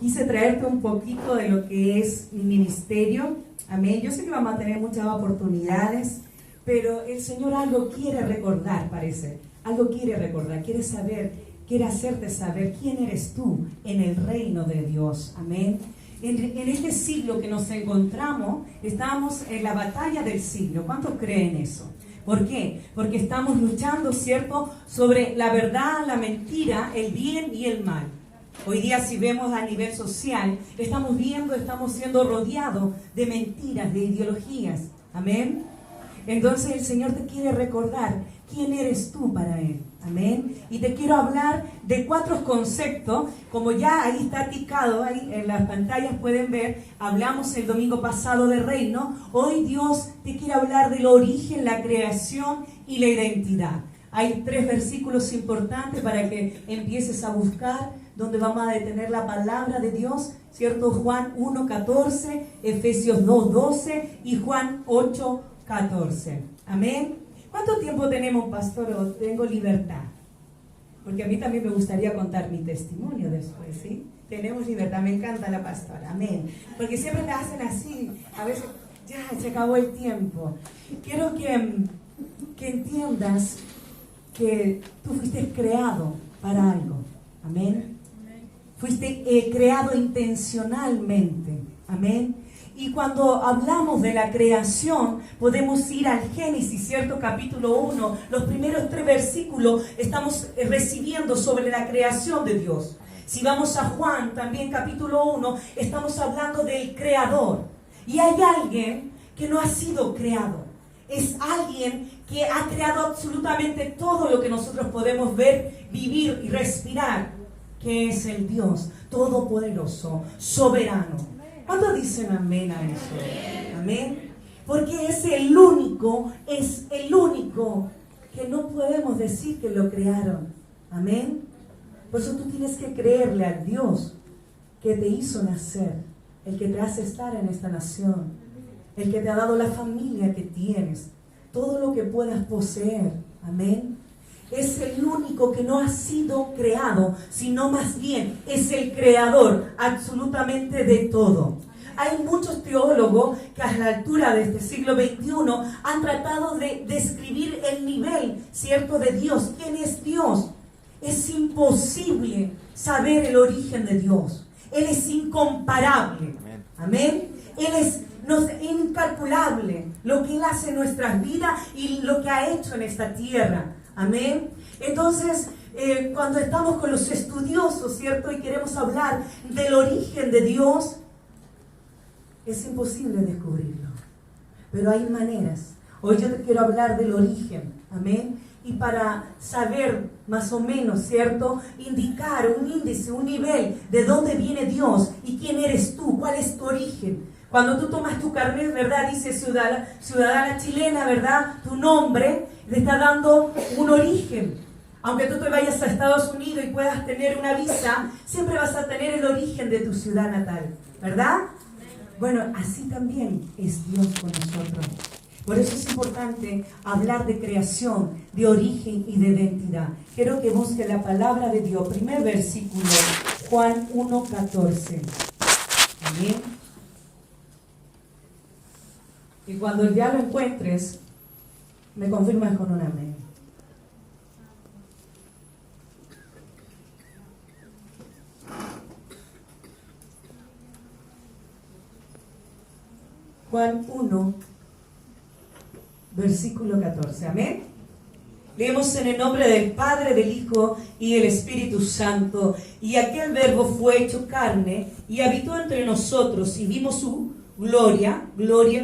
quise traerte un poquito de lo que es mi ministerio. Amén. Yo sé que vamos a tener muchas oportunidades, pero el Señor algo quiere recordar, parece. Algo quiere recordar, quiere saber, quiere hacerte saber quién eres tú en el reino de Dios. Amén. En este siglo que nos encontramos, estamos en la batalla del siglo. ¿Cuántos creen eso? ¿Por qué? Porque estamos luchando, ¿cierto?, sobre la verdad, la mentira, el bien y el mal. Hoy día, si vemos a nivel social, estamos siendo rodeados de mentiras, de ideologías. Amén. Entonces el Señor te quiere recordar quién eres tú para Él. Amén. Y te quiero hablar de 4 conceptos, como ya ahí está ticado, ahí en las pantallas pueden ver, hablamos el domingo pasado de reino. Hoy Dios te quiere hablar del origen, la creación y la identidad. Hay 3 versículos importantes para que empieces a buscar, donde vamos a detener la palabra de Dios, ¿cierto? Juan 1:14, Efesios 2:12 y Juan 8:14. Amén. ¿Cuánto tiempo tenemos, pastor? ¿O tengo libertad? Porque a mí también me gustaría contar mi testimonio después, ¿sí? Tenemos libertad, me encanta la pastora, amén. Porque siempre me hacen así, a veces, ya, se acabó el tiempo. Quiero que entiendas que tú fuiste creado para algo, amén. Fuiste creado intencionalmente, amén. Y cuando hablamos de la creación, podemos ir al Génesis, ¿cierto? Capítulo 1, los primeros 3 versículos estamos recibiendo sobre la creación de Dios. Si vamos a Juan, también capítulo 1, estamos hablando del creador. Y hay alguien que no ha sido creado. Es alguien que ha creado absolutamente todo lo que nosotros podemos ver, vivir y respirar, que es el Dios todopoderoso, soberano. ¿Cuántos dicen amén a eso? Amén. Porque es el único que no podemos decir que lo crearon. Amén. Por eso tú tienes que creerle al Dios que te hizo nacer, el que te hace estar en esta nación, el que te ha dado la familia que tienes, todo lo que puedas poseer. Amén. Es el único que no ha sido creado, sino más bien es el creador absolutamente de todo. Hay muchos teólogos que a la altura de este siglo XXI han tratado de describir el nivel, ¿cierto?, de Dios. ¿Quién es Dios? Es imposible saber el origen de Dios. Él es incomparable. Amén. Él es incalculable lo que Él hace en nuestras vidas y lo que ha hecho en esta tierra. Amén. Entonces, cuando estamos con los estudiosos, ¿cierto?, y queremos hablar del origen de Dios, es imposible descubrirlo. Pero hay maneras. Hoy yo te quiero hablar del origen. Amén. Y para saber más o menos, ¿cierto?, indicar un índice, un nivel de dónde viene Dios y quién eres tú, cuál es tu origen. Cuando tú tomas tu carnet, ¿verdad?, dice ciudadana chilena, ¿verdad?, tu nombre le está dando un origen. Aunque tú te vayas a Estados Unidos y puedas tener una visa, siempre vas a tener el origen de tu ciudad natal, ¿verdad? Bueno, así también es Dios con nosotros. Por eso es importante hablar de creación, de origen y de identidad. Quiero que busque la palabra de Dios. Primer versículo, Juan 1:14. Amén. Y cuando ya lo encuentres, me confirmas con un amén. Juan 1, versículo 14. Amén. Leemos en el nombre del Padre, del Hijo y del Espíritu Santo. Y aquel verbo fue hecho carne y habitó entre nosotros y vimos su gloria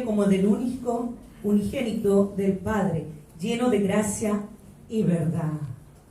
como del único unigénito del Padre, lleno de gracia y verdad.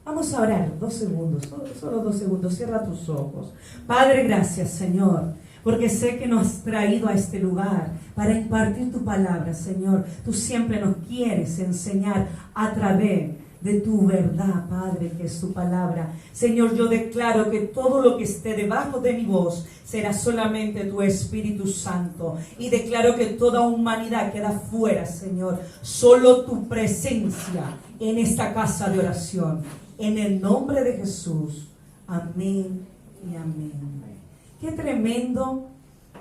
Vamos a orar 2 segundos, solo 2 segundos. Cierra tus ojos. Padre, gracias, Señor, porque sé que nos has traído a este lugar para impartir tu palabra, Señor. Tú siempre nos quieres enseñar a través de tu verdad, Padre, que es tu palabra. Señor, yo declaro que todo lo que esté debajo de mi voz será solamente tu Espíritu Santo. Y declaro que toda humanidad queda fuera, Señor. Solo tu presencia en esta casa de oración. En el nombre de Jesús. Amén y amén. Qué tremendo.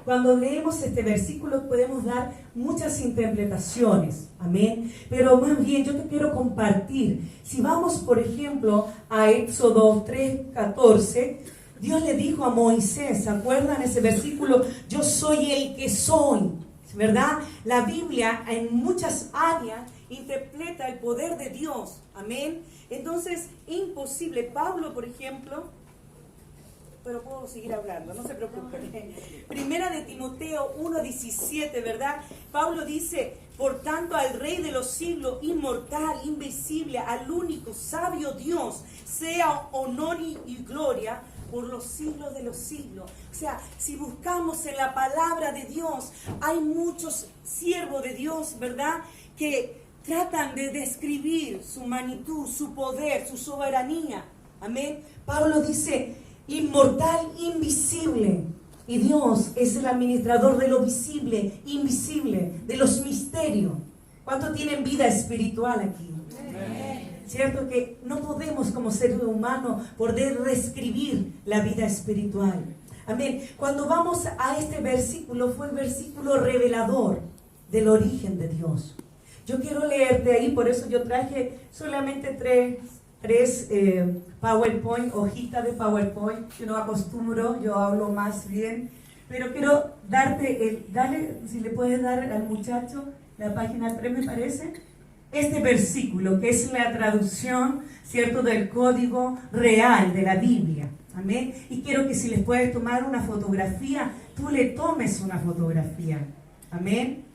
Cuando leemos este versículo podemos dar muchas interpretaciones, amén. Pero más bien yo te quiero compartir. Si vamos, por ejemplo, a Éxodo 3:14, Dios le dijo a Moisés, ¿se acuerdan ese versículo? Yo soy el que soy, ¿verdad? La Biblia en muchas áreas interpreta el poder de Dios, amén. Entonces, imposible. Pablo, por ejemplo, pero puedo seguir hablando, no se preocupen. Primera de Timoteo 1:17, ¿verdad? Pablo dice, por tanto al Rey de los siglos, inmortal, invisible, al único, sabio Dios, sea honor y gloria por los siglos de los siglos. O sea, si buscamos en la palabra de Dios, hay muchos siervos de Dios, ¿verdad? Que tratan de describir su magnitud, su poder, su soberanía. Amén. Pablo dice, inmortal, invisible. Y Dios es el administrador de lo visible, invisible, de los misterios. ¿Cuántos tienen vida espiritual aquí? Amén. Cierto que no podemos como seres humanos poder describir la vida espiritual. Amén. Cuando vamos a este versículo, fue el versículo revelador del origen de Dios. Yo quiero leerte ahí, por eso yo traje solamente tres PowerPoint, hojitas de PowerPoint. Yo no acostumbro, yo hablo más bien, pero quiero darte, dale, si le puedes dar al muchacho la página 3 me parece, este versículo que es la traducción, ¿cierto?, del código real de la Biblia, amén. Y quiero que si les puedes tomar una fotografía, tú le tomes una fotografía, amén.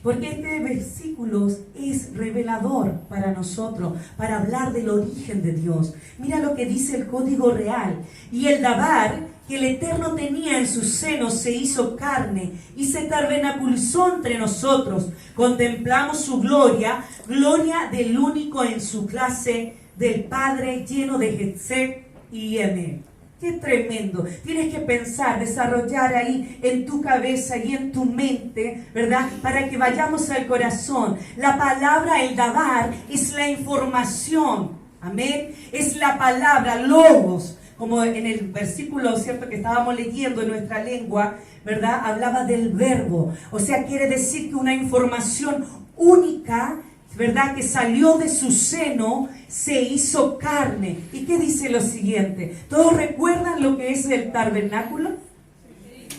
Porque este versículo es revelador para nosotros, para hablar del origen de Dios. Mira lo que dice el código real. Y el Dabar que el Eterno tenía en su seno se hizo carne y se tabernaculizó entre nosotros. Contemplamos su gloria, gloria del único en su clase, del Padre lleno de Jetsé y Emet. ¡Qué tremendo! Tienes que pensar, desarrollar ahí en tu cabeza y en tu mente, ¿verdad? Para que vayamos al corazón. La palabra, el Dabar, es la información. Amén. Es la palabra, logos. Como en el versículo, ¿cierto?, que estábamos leyendo en nuestra lengua, ¿verdad? Hablaba del verbo. O sea, quiere decir que una información única, ¿verdad?, que salió de su seno, se hizo carne. ¿Y qué dice lo siguiente? ¿Todos recuerdan lo que es el tabernáculo?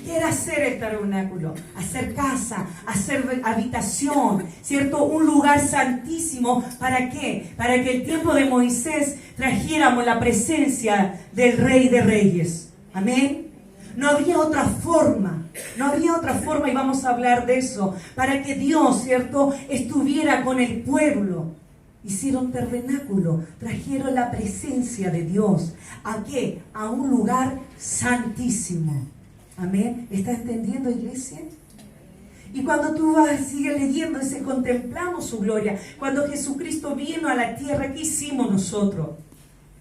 ¿Qué era hacer el tabernáculo? Hacer casa, hacer habitación, ¿cierto? Un lugar santísimo. ¿Para qué? Para que el tiempo de Moisés trajéramos la presencia del Rey de Reyes. Amén. No había otra forma. No había otra forma, y vamos a hablar de eso, para que Dios, ¿cierto?, estuviera con el pueblo. Hicieron tabernáculo, trajeron la presencia de Dios. ¿A qué? A un lugar santísimo. Amén. ¿Está entendiendo, iglesia? Y cuando tú sigues leyendo, dice, contemplamos su gloria. Cuando Jesucristo vino a la tierra, ¿qué hicimos nosotros?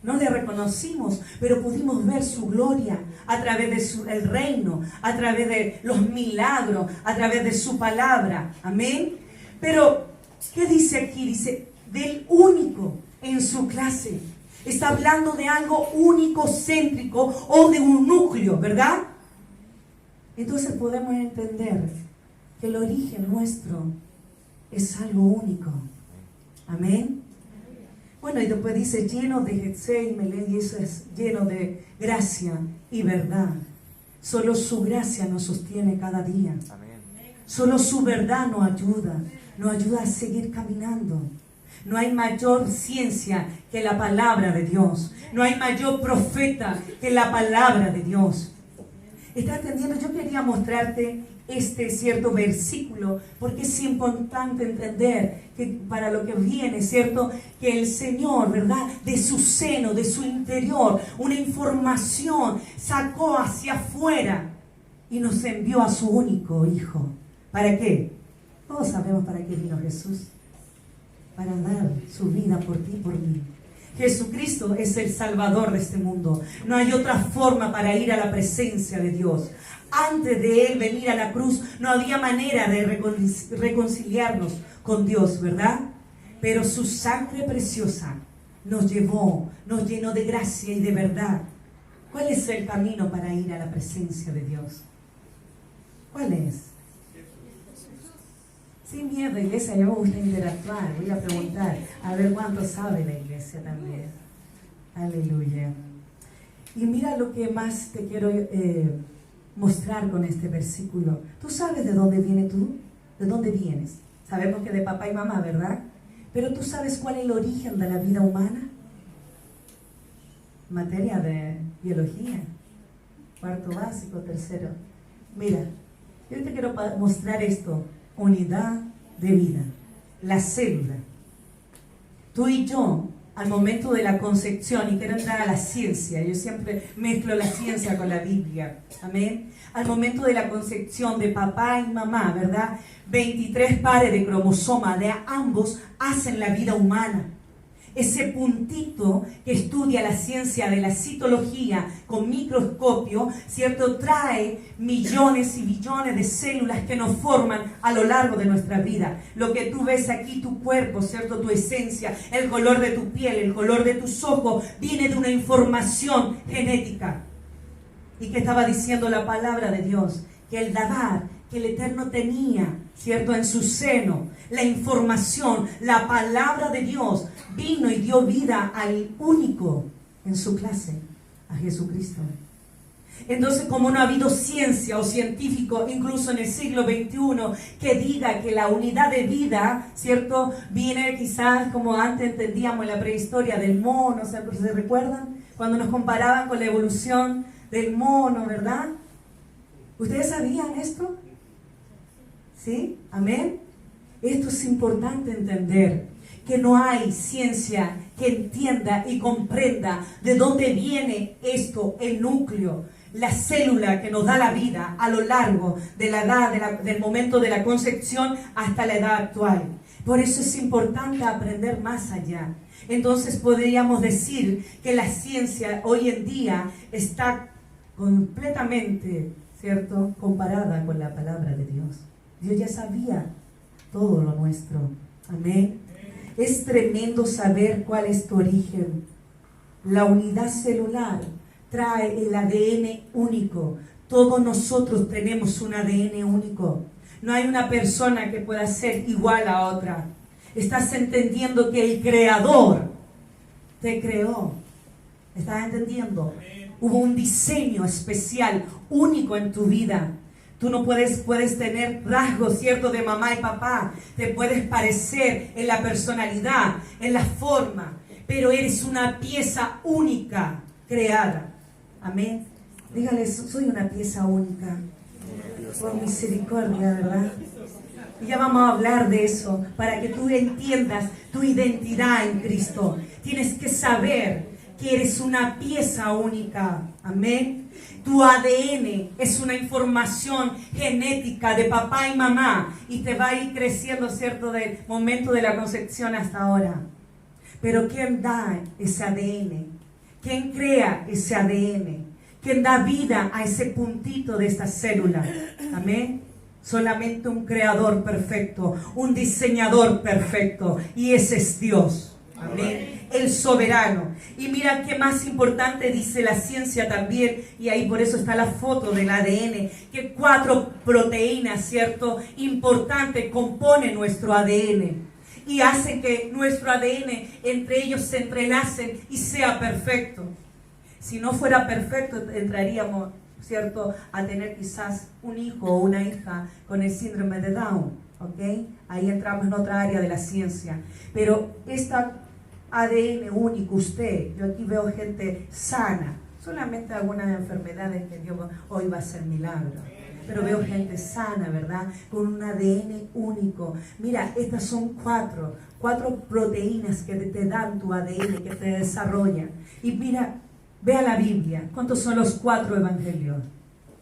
No le reconocimos, pero pudimos ver su gloria a través de el reino, a través de los milagros, a través de su palabra. Amén. Pero, ¿qué dice aquí? Dice, del único en su clase. Está hablando de algo único, céntrico o de un núcleo, ¿verdad? Entonces podemos entender que el origen nuestro es algo único. Amén. Bueno, y después dice lleno de Jetsé y Melech, y eso es lleno de gracia y verdad. Solo su gracia nos sostiene cada día. Amén. Solo su verdad nos ayuda a seguir caminando. No hay mayor ciencia que la palabra de Dios. No hay mayor profeta que la palabra de Dios. ¿Estás entendiendo? Yo quería mostrarte este cierto versículo, porque es importante entender que para lo que viene, ¿cierto?, que el Señor, ¿verdad?, de su seno, de su interior, una información sacó hacia afuera y nos envió a su único Hijo. ¿Para qué? Todos sabemos para qué vino Jesús. Para dar su vida por ti y por mí. Jesucristo es el Salvador de este mundo. No hay otra forma para ir a la presencia de Dios. Antes de Él venir a la cruz, no había manera de reconciliarnos con Dios, ¿verdad? Pero su sangre preciosa nos llevó, nos llenó de gracia y de verdad. ¿Cuál es el camino para ir a la presencia de Dios? ¿Cuál es? Sin miedo, iglesia, yo me gusta interactuar, voy a preguntar, a ver cuánto sabe la iglesia también. Aleluya. Y mira lo que más te quiero mostrar con este versículo. ¿Tú sabes de dónde vienes tú? ¿De dónde vienes? Sabemos que de papá y mamá, ¿verdad? Pero ¿tú sabes cuál es el origen de la vida humana? Materia de biología, cuarto básico, tercero. Mira, yo te quiero mostrar esto. Unidad de vida, la célula. Tú y yo, al momento de la concepción, y quiero entrar a la ciencia, yo siempre mezclo la ciencia con la Biblia, amén. Al momento de la concepción de papá y mamá, ¿verdad? 23 pares de cromosomas de ambos hacen la vida humana. Ese puntito que estudia la ciencia de la citología con microscopio, ¿cierto? Trae millones y billones de células que nos forman a lo largo de nuestra vida. Lo que tú ves aquí, tu cuerpo, ¿cierto? Tu esencia, el color de tu piel, el color de tus ojos, viene de una información genética. ¿Y qué estaba diciendo la palabra de Dios? Que el Dabar, que el Eterno tenía, ¿cierto? En su seno, la información, la palabra de Dios, vino y dio vida al único en su clase, a Jesucristo. Entonces, como no ha habido ciencia o científico, incluso en el siglo XXI, que diga que la unidad de vida, ¿cierto? Viene quizás como antes entendíamos en la prehistoria del mono, ¿se recuerdan? Cuando nos comparaban con la evolución del mono, ¿verdad? ¿Ustedes sabían esto? ¿Sí? ¿Amén? Esto es importante entender, que no hay ciencia que entienda y comprenda de dónde viene esto, el núcleo, la célula que nos da la vida a lo largo de la edad, del momento de la concepción hasta la edad actual. Por eso es importante aprender más allá. Entonces podríamos decir que la ciencia hoy en día está completamente, ¿cierto?, comparada con la palabra de Dios. Dios ya sabía todo lo nuestro. Amén. Es tremendo saber cuál es tu origen. La unidad celular trae el ADN único. Todos nosotros tenemos un ADN único. No hay una persona que pueda ser igual a otra. Estás entendiendo que el Creador te creó. ¿Estás entendiendo? Hubo un diseño especial, único en tu vida. Tú no puedes tener rasgos, ¿cierto?, de mamá y papá. Te puedes parecer en la personalidad, en la forma, pero eres una pieza única creada. Amén. Dígale, soy una pieza única. Por misericordia, ¿verdad? Y ya vamos a hablar de eso, para que tú entiendas tu identidad en Cristo. Tienes que saber que eres una pieza única. Amén. Tu ADN es una información genética de papá y mamá y te va a ir creciendo, ¿cierto?, del momento de la concepción hasta ahora. Pero ¿quién da ese ADN? ¿Quién crea ese ADN? ¿Quién da vida a ese puntito de esta célula? Amén. Solamente un creador perfecto, un diseñador perfecto, y ese es Dios. Amén. El soberano. Y mira qué más importante dice la ciencia también, y ahí por eso está la foto del ADN, que 4 proteínas, ¿cierto?, importantes componen nuestro ADN y hacen que nuestro ADN entre ellos se entrelacen y sea perfecto. Si no fuera perfecto, entraríamos, ¿cierto?, a tener quizás un hijo o una hija con el síndrome de Down, ¿ok? Ahí entramos en otra área de la ciencia. Pero esta ADN único, yo aquí veo gente sana, solamente algunas enfermedades que Dios hoy va a hacer milagro, pero veo gente sana, ¿verdad?, con un ADN único. Mira, estas son cuatro proteínas que te dan tu ADN, que te desarrollan. Y mira, ve a la Biblia, ¿cuántos son los 4 evangelios?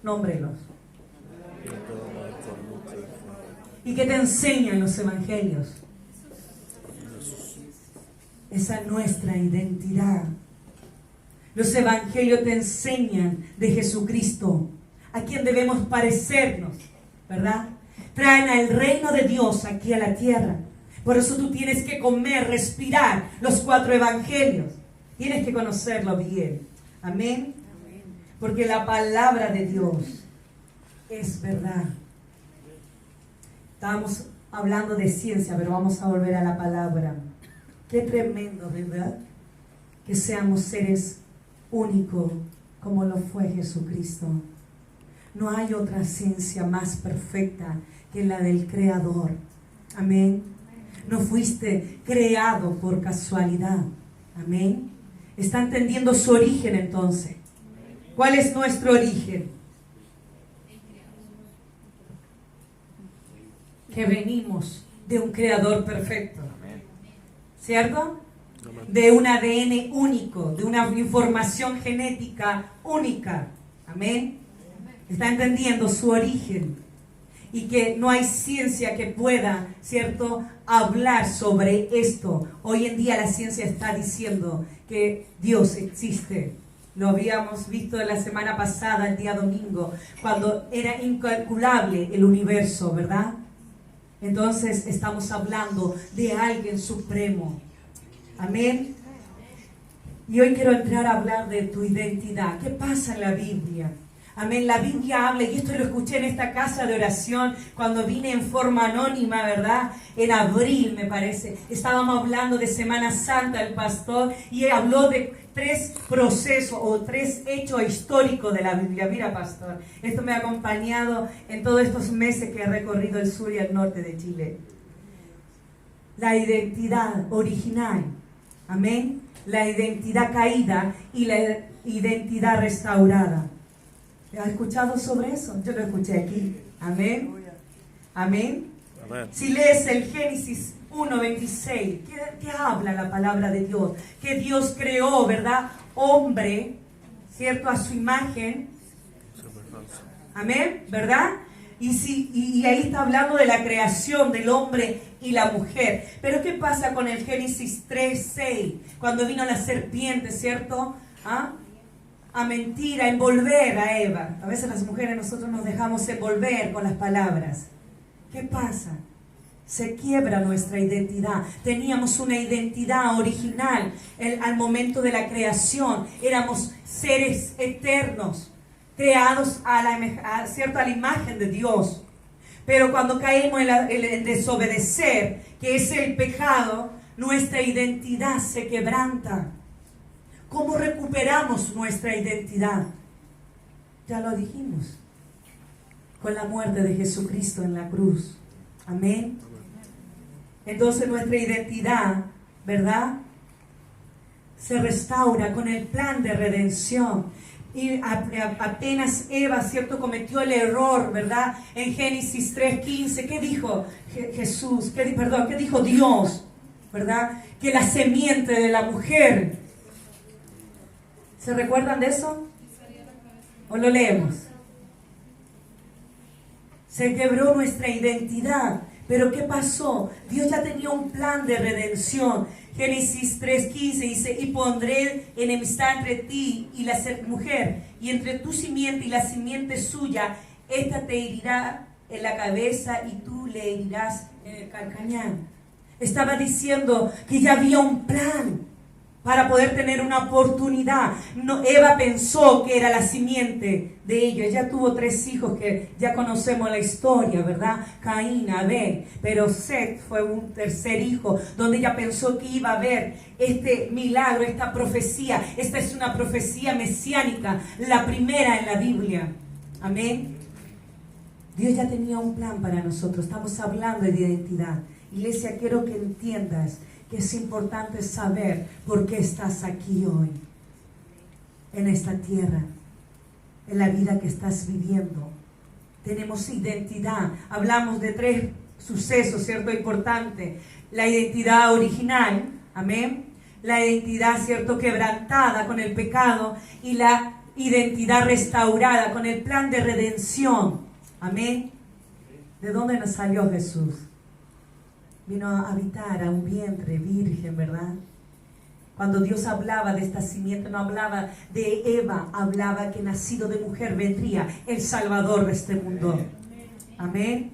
Nómbrelos. ¿Y qué te enseñan los evangelios? Esa es nuestra identidad. Los evangelios te enseñan de Jesucristo, a quien debemos parecernos, ¿verdad? Traen al reino de Dios aquí a la tierra. Por eso tú tienes que comer, respirar los 4 evangelios. Tienes que conocerlo bien. Amén. porque la palabra de Dios es verdad. Estábamos hablando de ciencia, pero vamos a volver a la palabra. Qué tremendo, ¿verdad? Que seamos seres únicos como lo fue Jesucristo. No hay otra ciencia más perfecta que la del Creador. Amén. No fuiste creado por casualidad. Amén. ¿Está entendiendo su origen entonces? ¿Cuál es nuestro origen? Que venimos de un Creador perfecto. ¿Cierto? De un ADN único, de una información genética única. Amén. ¿Está entendiendo su origen? Y que no hay ciencia que pueda, ¿cierto?, hablar sobre esto. Hoy en día la ciencia está diciendo que Dios existe. Lo habíamos visto la semana pasada, el día domingo, cuando era incalculable el universo, ¿verdad? Entonces estamos hablando de alguien supremo. Amén. Y hoy quiero entrar a hablar de tu identidad. ¿Qué pasa en la Biblia? Amén. La Biblia habla, y esto lo escuché en esta casa de oración cuando vine en forma anónima, ¿verdad? En abril, me parece. Estábamos hablando de Semana Santa, el pastor, y habló de 3 procesos o 3 hechos históricos de la Biblia. Mira, pastor, esto me ha acompañado en todos estos meses que he recorrido el sur y el norte de Chile. La identidad original, amén. La identidad caída y la identidad restaurada. ¿Has escuchado sobre eso? Yo lo escuché aquí. Amén. Amén. Amén. Si lees el Génesis 1:26, ¿qué habla la palabra de Dios? Que Dios creó, ¿verdad? Hombre, ¿cierto? A su imagen. Amén, ¿verdad? Y ahí está hablando de la creación del hombre y la mujer. Pero ¿qué pasa con el Génesis 3:6? Cuando vino la serpiente, ¿cierto? A mentir, a envolver a Eva. A veces las mujeres nosotros nos dejamos envolver con las palabras. ¿Qué pasa? Se quiebra nuestra identidad. Teníamos una identidad original al momento de la creación. Éramos seres eternos, creados a la imagen de Dios. Pero cuando caemos en desobedecer, que es el pecado, nuestra identidad se quebranta. ¿Cómo recuperamos nuestra identidad? Ya lo dijimos. Con la muerte de Jesucristo en la cruz. Amén. Entonces nuestra identidad, ¿verdad?, se restaura con el plan de redención. Y apenas Eva, ¿cierto?, cometió el error, ¿verdad? En Génesis 3:15, ¿qué dijo Jesús? ¿Qué dijo Dios? ¿Verdad? Que la semiente de la mujer. ¿Se recuerdan de eso? ¿O lo leemos? Se quebró nuestra identidad. Pero ¿qué pasó? Dios ya tenía un plan de redención. Génesis 3:15 dice: y pondré enemistad entre ti y la mujer, y entre tu simiente y la simiente suya. Esta te herirá en la cabeza y tú le herirás en el calcañar. Estaba diciendo que ya había un plan para poder tener una oportunidad. Eva pensó que era la simiente de ella. Ella tuvo 3 hijos que ya conocemos la historia, ¿verdad? Caín, Abel. Pero Set fue un tercer hijo, donde ella pensó que iba a haber este milagro, esta profecía. Esta es una profecía mesiánica, la primera en la Biblia. Amén. Dios ya tenía un plan para nosotros. Estamos hablando de identidad. Iglesia, quiero que entiendas que es importante saber por qué estás aquí hoy, en esta tierra, en la vida que estás viviendo. Tenemos identidad. Hablamos de 3 sucesos, ¿cierto? Importante. La identidad original, amén. La identidad, ¿cierto?, quebrantada con el pecado, y la identidad restaurada con el plan de redención. Amén. ¿De dónde nos salió Jesús? Vino a habitar a un vientre virgen, ¿verdad? Cuando Dios hablaba de esta simiente, no hablaba de Eva, hablaba que nacido de mujer vendría el Salvador de este mundo. Amén.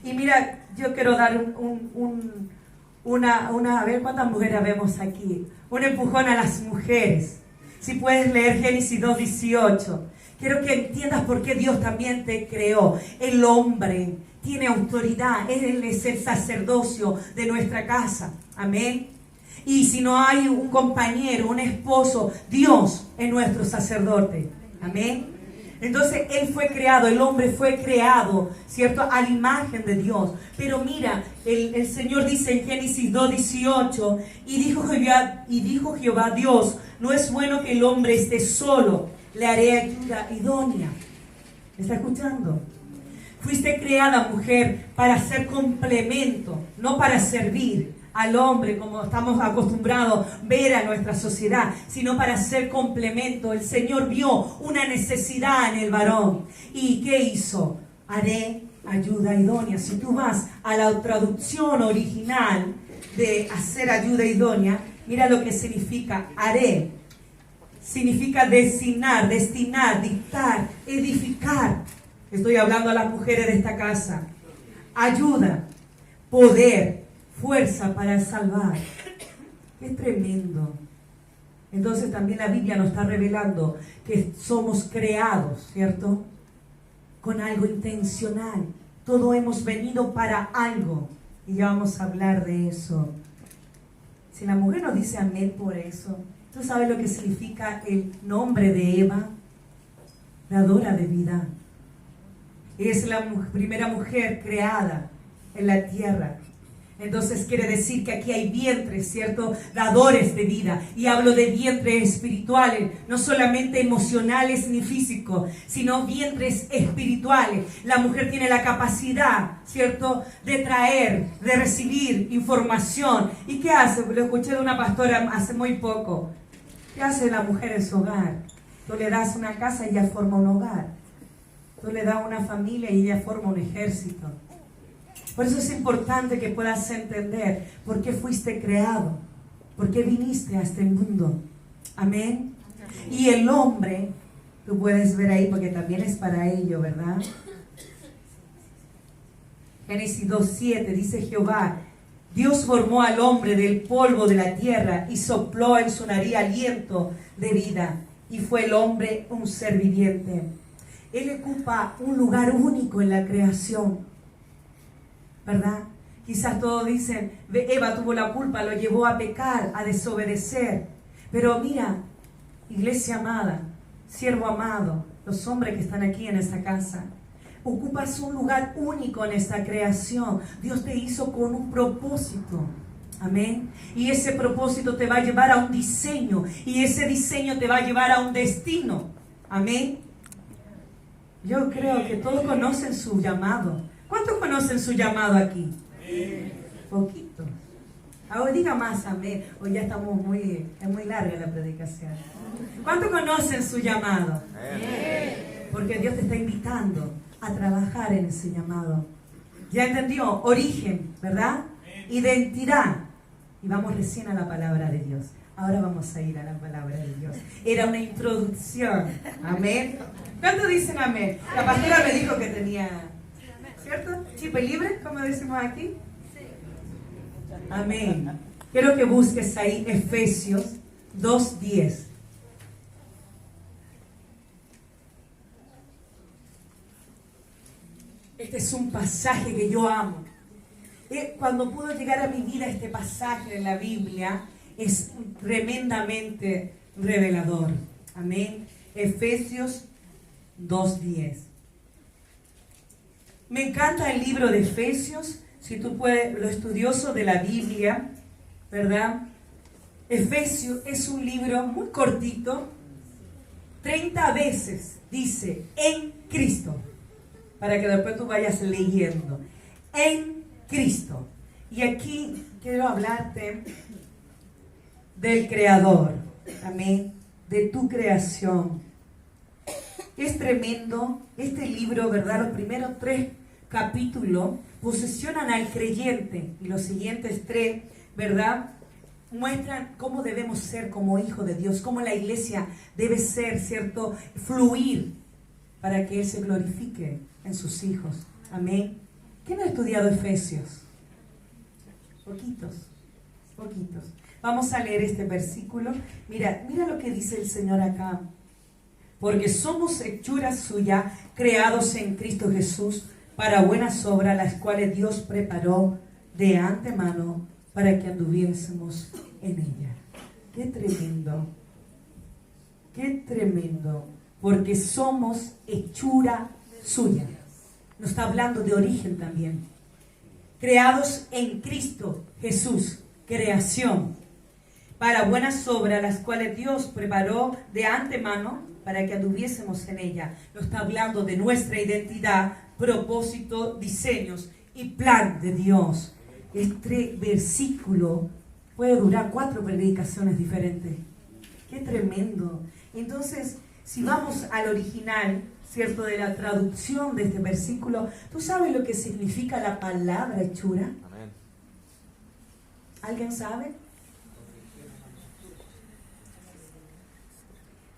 Y mira, yo quiero dar a ver cuántas mujeres vemos aquí, un empujón a las mujeres. Si puedes leer Génesis 2:18. Quiero que entiendas por qué Dios también te creó. El hombre tiene autoridad. Él es el sacerdocio de nuestra casa. Amén. Y si no hay un compañero, un esposo, Dios es nuestro sacerdote. Amén. Entonces Él fue creado, el hombre fue creado, ¿cierto? A la imagen de Dios. Pero mira, el Señor dice en Génesis 2:18, y dijo Jehová Dios, no es bueno que el hombre esté solo, le haré ayuda idónea. ¿Me está escuchando? Fuiste creada, mujer, para ser complemento, no para servir al hombre como estamos acostumbrados a ver a nuestra sociedad, sino para ser complemento. El Señor vio una necesidad en el varón. ¿Y qué hizo? Haré ayuda idónea. Si tú vas a la traducción original de hacer ayuda idónea, mira lo que significa haré. Significa designar, destinar, dictar, edificar. Estoy hablando a las mujeres de esta casa. Ayuda, poder, fuerza para salvar. Es tremendo. Entonces también la Biblia nos está revelando que somos creados, ¿cierto? Con algo intencional. Todos hemos venido para algo. Y ya vamos a hablar de eso. Si la mujer nos dice amén por eso, ¿tú sabes lo que significa el nombre de Eva? Dadora de vida. Es la primera mujer creada en la tierra. Entonces quiere decir que aquí hay vientres, ¿cierto? Dadores de vida. Y hablo de vientres espirituales, no solamente emocionales ni físicos, sino vientres espirituales. La mujer tiene la capacidad, ¿cierto?, de traer, de recibir información. ¿Y qué hace? Lo escuché de una pastora hace muy poco. ¿Qué hace la mujer en su hogar? Tú le das una casa y ella forma un hogar. Tú le das una familia y ella forma un ejército. Por eso es importante que puedas entender por qué fuiste creado, por qué viniste a este mundo. Amén. Y el hombre, tú puedes ver ahí porque también es para ello, ¿verdad? Génesis 2:7 dice Jehová, Dios formó al hombre del polvo de la tierra y sopló en su nariz aliento de vida. Y fue el hombre un ser viviente. Él ocupa un lugar único en la creación. ¿Verdad? Quizás todos dicen, Eva tuvo la culpa, lo llevó a pecar, a desobedecer. Pero mira, iglesia amada, siervo amado, los hombres que están aquí en esta casa, ocupas un lugar único en esta creación. Dios te hizo con un propósito. Amén. Y ese propósito te va a llevar a un diseño. Y ese diseño te va a llevar a un destino. Amén. Yo creo que todos conocen su llamado. ¿Cuántos conocen su llamado aquí? Poquito. Ahora diga más amén. Hoy ya estamos es muy larga la predicación. ¿Cuántos conocen su llamado? Porque Dios te está invitando a trabajar en ese llamado. ¿Ya entendió? Origen, ¿verdad? Identidad. Y vamos recién a la palabra de Dios. Ahora vamos a ir a la palabra de Dios. Era una introducción. Amén. ¿Cuántos dicen amén? La pastora me dijo que tenía... ¿Cierto? ¿Chip libre? Como decimos aquí. Amén. Quiero que busques ahí Efesios 2:10. Este es un pasaje que yo amo. Cuando pudo llegar a mi vida este pasaje de la Biblia, es tremendamente revelador. Amén. Efesios 2:10. Me encanta el libro de Efesios, si tú puedes, lo estudioso de la Biblia, ¿verdad? Efesios es un libro muy cortito, 30 veces dice, en Cristo, para que después tú vayas leyendo, en Cristo. Y aquí quiero hablarte del Creador, amén, de tu creación. Es tremendo, este libro, ¿verdad? Los primeros 3 capítulos posesionan al creyente y los siguientes 3, ¿verdad?, muestran cómo debemos ser como hijos de Dios, cómo la iglesia debe ser, ¿cierto?, fluir para que Él se glorifique en sus hijos. Amén. ¿Quién ha estudiado Efesios? Poquitos. poquitos. Vamos a leer este versículo. Mira lo que dice el Señor acá. Porque somos hechura suya, creados en Cristo Jesús, para buenas obras, las cuales Dios preparó de antemano para que anduviésemos en ella. ¡Qué tremendo! ¡Qué tremendo! Porque somos hechura suya. Nos está hablando de origen también. Creados en Cristo Jesús, creación, para buenas obras, las cuales Dios preparó de antemano para que anduviésemos en ella. Nos está hablando de nuestra identidad, propósito, diseños y plan de Dios. Este versículo puede durar 4 predicaciones diferentes. ¡Qué tremendo! Entonces, si vamos al original, ¿cierto?, de la traducción de este versículo, ¿tú sabes lo que significa la palabra hechura? Amén. ¿Alguien sabe?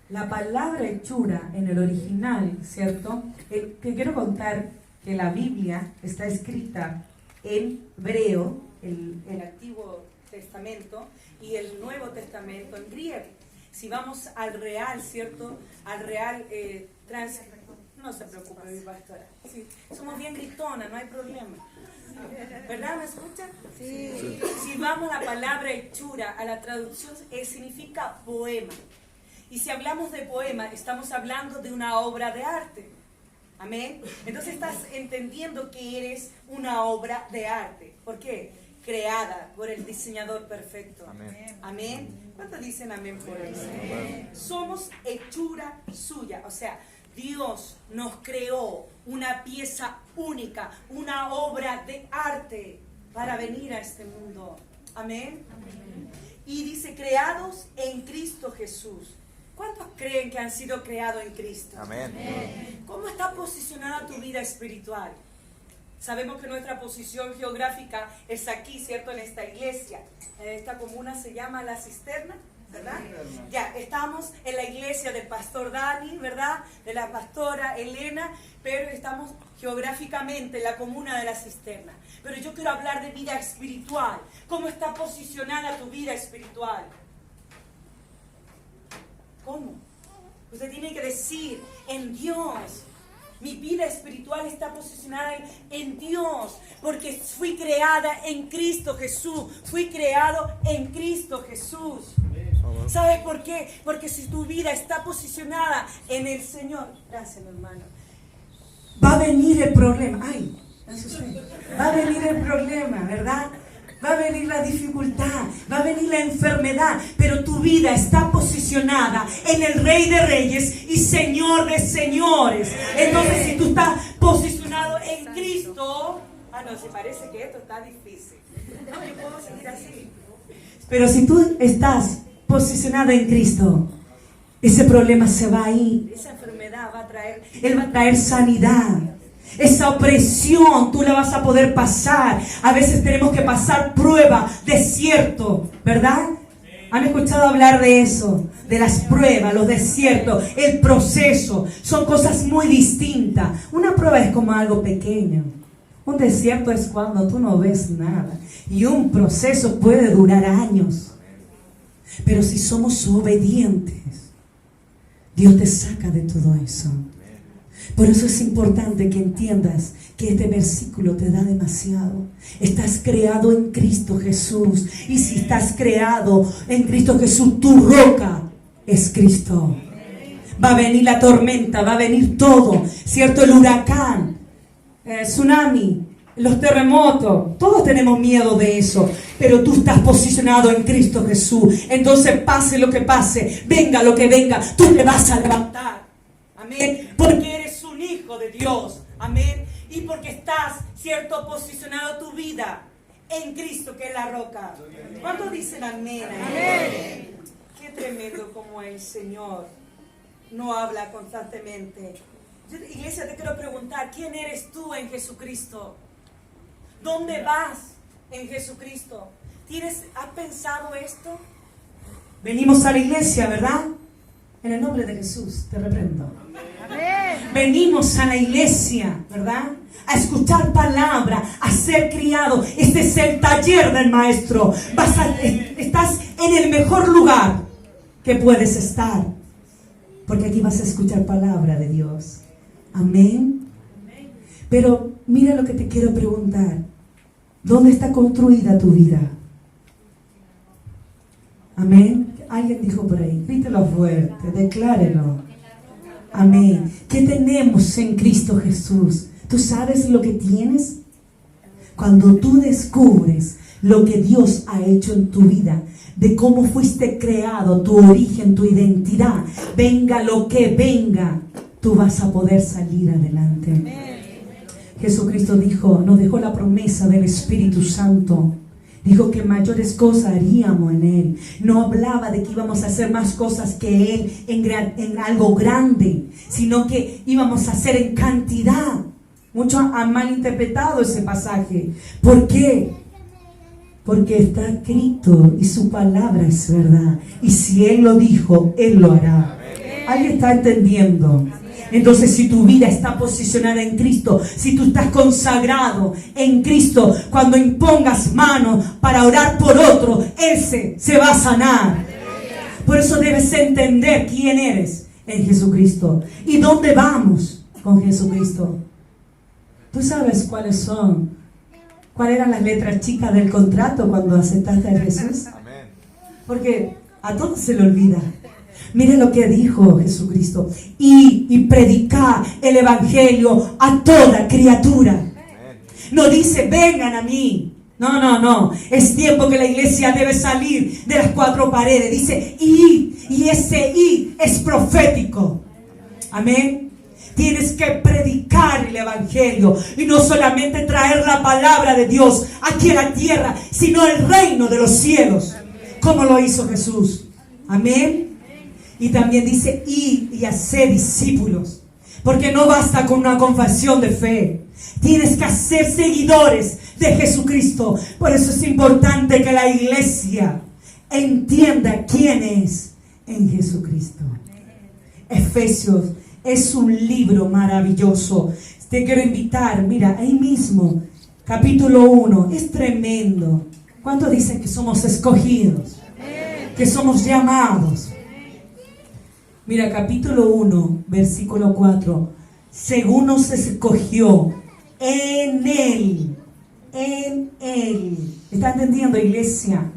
La palabra hechura en el original, ¿cierto? Que quiero contar que la Biblia está escrita en hebreo, el Antiguo Testamento, y el Nuevo Testamento en griego. Si vamos al real, ¿cierto? Al real no se preocupe, mi pastora. Sí, somos bien gritonas, no hay problema. ¿Verdad? ¿Me escuchan? Sí. Si vamos a la palabra hechura, a la traducción, significa poema. Y si hablamos de poema, estamos hablando de una obra de arte. Amén. Entonces estás entendiendo que eres una obra de arte. ¿Por qué? Creada por el diseñador perfecto. Amén. Amén. ¿Cuántos dicen amén por eso? Amén. Somos hechura suya. O sea, Dios nos creó una pieza única, una obra de arte para venir a este mundo. Amén. Amén. Y dice, creados en Cristo Jesús. ¿Cuántos creen que han sido creados en Cristo? Amén. ¿Cómo está posicionada tu vida espiritual? Sabemos que nuestra posición geográfica es aquí, ¿cierto? En esta iglesia. Esta comuna se llama La Cisterna, ¿verdad? Ya, estamos en la iglesia del pastor Dani, ¿verdad? De la pastora Elena, pero estamos geográficamente en la comuna de La Cisterna. Pero yo quiero hablar de vida espiritual. ¿Cómo está posicionada tu vida espiritual? ¿Cómo? Usted tiene que decir, en Dios. Mi vida espiritual está posicionada en Dios, porque fui creada en Cristo Jesús. Fui creado en Cristo Jesús. ¿Sabes por qué? Porque si tu vida está posicionada en el Señor, gracias, mi hermano, va a venir el problema. Ay, va a venir el problema, ¿verdad? Va a venir la dificultad, va a venir la enfermedad, pero tu vida está posicionada en el Rey de Reyes y Señor de Señores. Entonces, si tú estás posicionado en Cristo, no, se parece que esto está difícil. No, yo puedo seguir así. Pero si tú estás posicionado en Cristo, ese problema se va a ir. Esa enfermedad va a traer, Él va a traer sanidad. Esa opresión tú la vas a poder pasar. A veces tenemos que pasar prueba, desierto, ¿verdad? ¿Han escuchado hablar de eso? De las pruebas, los desiertos, el proceso. Son cosas muy distintas. Una prueba es como algo pequeño. Un desierto es cuando tú no ves nada. Y un proceso puede durar años. Pero si somos obedientes, Dios te saca de todo eso. Por eso es importante que entiendas que este versículo te da demasiado. Estás creado en Cristo Jesús. Y si estás creado en Cristo Jesús, tu roca es Cristo. Va a venir la tormenta, va a venir todo, ¿cierto? El huracán, tsunami, los terremotos. Todos tenemos miedo de eso. Pero tú estás posicionado en Cristo Jesús. Entonces pase lo que pase, venga lo que venga, tú te vas a levantar. Amén. Porque eres un hijo de Dios. Amén. Y porque estás, ¿cierto?, posicionado tu vida en Cristo, que es la roca. ¿Cuántos dicen amén? Amén. Qué tremendo como el Señor no habla constantemente. Iglesia, te quiero preguntar, ¿quién eres tú en Jesucristo? ¿Dónde vas en Jesucristo? ¿Has pensado esto? Venimos a la iglesia, ¿verdad? En el nombre de Jesús te reprendo. Venimos a la iglesia, ¿verdad? A escuchar palabra, a ser criado. Este es el taller del maestro. Estás en el mejor lugar que puedes estar, porque aquí vas a escuchar palabra de Dios. Amén. Pero mira lo que te quiero preguntar. ¿Dónde está construida tu vida? Amén. Alguien dijo por ahí, grítelo fuerte, declárelo. Amén. ¿Qué tenemos en Cristo Jesús? ¿Tú sabes lo que tienes? Cuando tú descubres lo que Dios ha hecho en tu vida, de cómo fuiste creado, tu origen, tu identidad, venga lo que venga, tú vas a poder salir adelante. Jesucristo dijo, nos dejó la promesa del Espíritu Santo. Dijo que mayores cosas haríamos en Él. No hablaba de que íbamos a hacer más cosas que Él en algo grande, sino que íbamos a hacer en cantidad. Muchos han malinterpretado ese pasaje. ¿Por qué? Porque está escrito y su palabra es verdad. Y si Él lo dijo, Él lo hará. ¿Alguien está entendiendo? Entonces, si tu vida está posicionada en Cristo, si tú estás consagrado en Cristo, cuando impongas manos para orar por otro, ese se va a sanar. Por eso debes entender quién eres en Jesucristo y dónde vamos con Jesucristo. ¿Tú sabes cuáles eran las letras chicas del contrato cuando aceptaste a Jesús? Porque a todos se le olvida. Mire lo que dijo Jesucristo. Y predicar el evangelio a toda criatura. No dice vengan a mí. No. Es tiempo que la iglesia debe salir de las cuatro paredes. Dice y ese es profético. Amén. Tienes que predicar el evangelio y no solamente traer la palabra de Dios aquí a la tierra, sino el reino de los cielos, como lo hizo Jesús. Amén. Y también dice, y hacer discípulos. Porque no basta con una confesión de fe. Tienes que hacer seguidores de Jesucristo. Por eso es importante que la iglesia entienda quién es en Jesucristo. Efesios es un libro maravilloso. Te quiero invitar, mira, ahí mismo, capítulo 1, es tremendo. ¿Cuántos dicen que somos escogidos? Que somos llamados. Mira, capítulo 1, versículo 4. Según nos escogió en Él. ¿Está entendiendo, iglesia?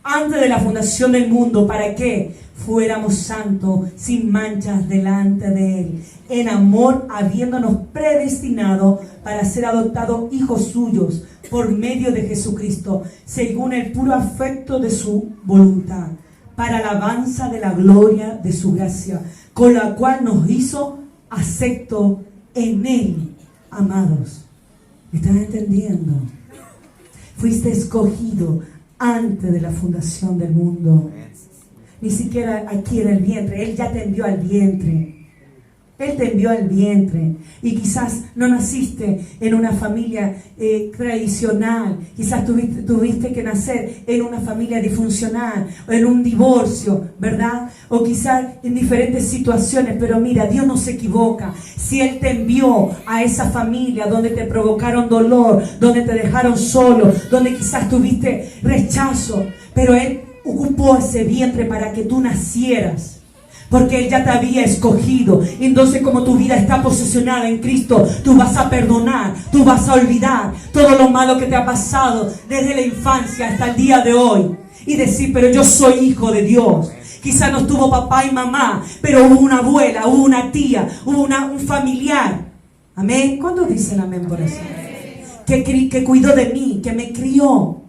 Antes de la fundación del mundo, ¿para qué? Fuéramos santos, sin manchas delante de Él. En amor, habiéndonos predestinado para ser adoptados hijos suyos por medio de Jesucristo, según el puro afecto de su voluntad, para alabanza de la gloria de su gracia, con la cual nos hizo acepto en Él, amados. ¿Estás entendiendo? Fuiste escogido antes de la fundación del mundo. Ni siquiera aquí en el vientre. Él ya te envió al vientre. Él te envió al vientre. Y quizás no naciste en una familia tradicional. Quizás tuviste que nacer en una familia disfuncional, o en un divorcio, ¿verdad? O quizás en diferentes situaciones. Pero mira, Dios no se equivoca. Si Él te envió a esa familia donde te provocaron dolor, donde te dejaron solo, donde quizás tuviste rechazo, pero Él ocupó ese vientre para que tú nacieras. Porque Él ya te había escogido. Entonces, como tu vida está posicionada en Cristo, tú vas a perdonar, tú vas a olvidar todo lo malo que te ha pasado desde la infancia hasta el día de hoy. Y decir, pero yo soy hijo de Dios. Quizá no tuvo papá y mamá, pero hubo una abuela, hubo una tía, hubo un familiar. Amén. ¿Cuántos dicen amén por eso? Que cuidó de mí, que me crió.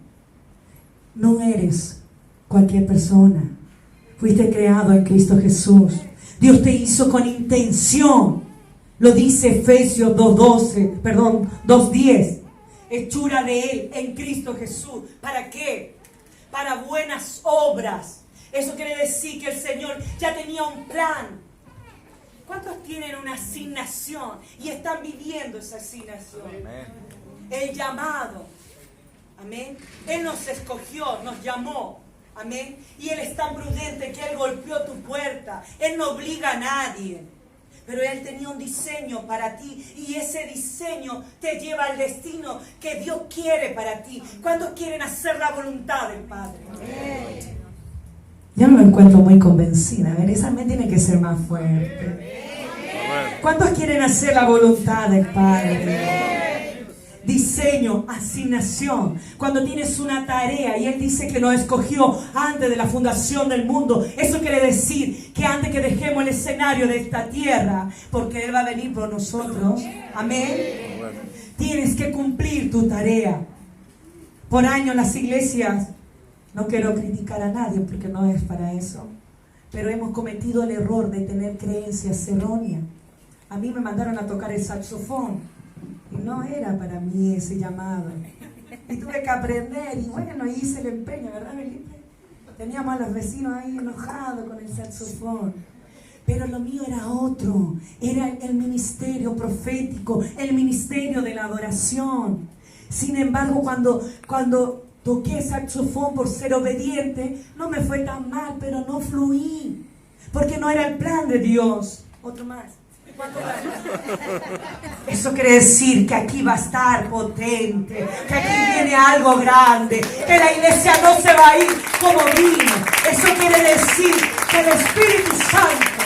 No eres cualquier persona. Fuiste creado en Cristo Jesús. Dios te hizo con intención. Lo dice Efesios 2:10. Hechura de Él en Cristo Jesús. ¿Para qué? Para buenas obras. Eso quiere decir que el Señor ya tenía un plan. ¿Cuántos tienen una asignación y están viviendo esa asignación? Amén. El llamado. Amén. Él nos escogió, nos llamó. Amén. Y Él es tan prudente que Él golpeó tu puerta. Él no obliga a nadie. Pero Él tenía un diseño para ti. Y ese diseño te lleva al destino que Dios quiere para ti. ¿Cuántos quieren hacer la voluntad del Padre? Yo no me encuentro muy convencida. A ver, esa me tiene que ser más fuerte. ¿Cuántos quieren hacer la voluntad del Padre? Diseño, asignación. Cuando tienes una tarea y Él dice que nos escogió antes de la fundación del mundo, eso quiere decir que antes que dejemos el escenario de esta tierra, porque Él va a venir por nosotros, amén, tienes que cumplir tu tarea. Por años las iglesias, no quiero criticar a nadie porque no es para eso, pero hemos cometido el error de tener creencias erróneas. A mí me mandaron a tocar el saxofón y no era para mí ese llamado. Y tuve que aprender y bueno, hice el empeño, ¿verdad, Felipe? Teníamos a los vecinos ahí enojados con el saxofón. Pero lo mío era otro, era el ministerio profético, el ministerio de la adoración. Sin embargo, cuando toqué saxofón por ser obediente, no me fue tan mal, pero no fluí, porque no era el plan de Dios. Otro más. Eso quiere decir que aquí va a estar potente, que aquí viene algo grande, que la iglesia no se va a ir como vino. Eso quiere decir que el Espíritu Santo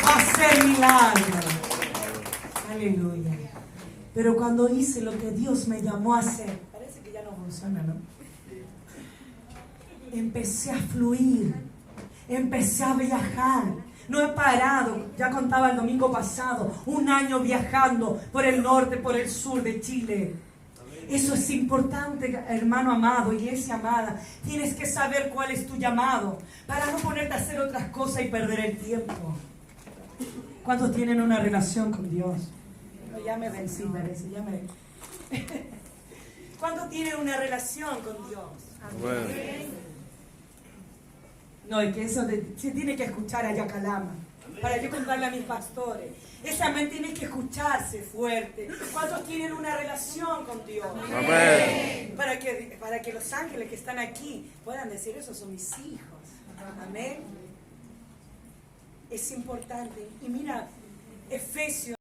va a hacer milagros. Aleluya. Pero cuando hice lo que Dios me llamó a hacer, parece que ya no funciona, ¿no? Empecé a fluir, empecé a viajar. No he parado, ya contaba el domingo pasado, 1 año viajando por el norte, por el sur de Chile. Eso es importante, hermano amado, iglesia amada. Tienes que saber cuál es tu llamado para no ponerte a hacer otras cosas y perder el tiempo. ¿Cuántos tienen una relación con Dios? No, ya me vencí, parece, ya me... ¿Cuántos tienen una relación con Dios? Amén. No, es que eso se tiene que escuchar a Yacalama, para yo contarle a mis pastores. Esa mente tiene que escucharse fuerte. ¿Cuántos tienen una relación con Dios? Amén. Para que los ángeles que están aquí puedan decir, esos son mis hijos. Amén. Es importante. Y mira, Efesios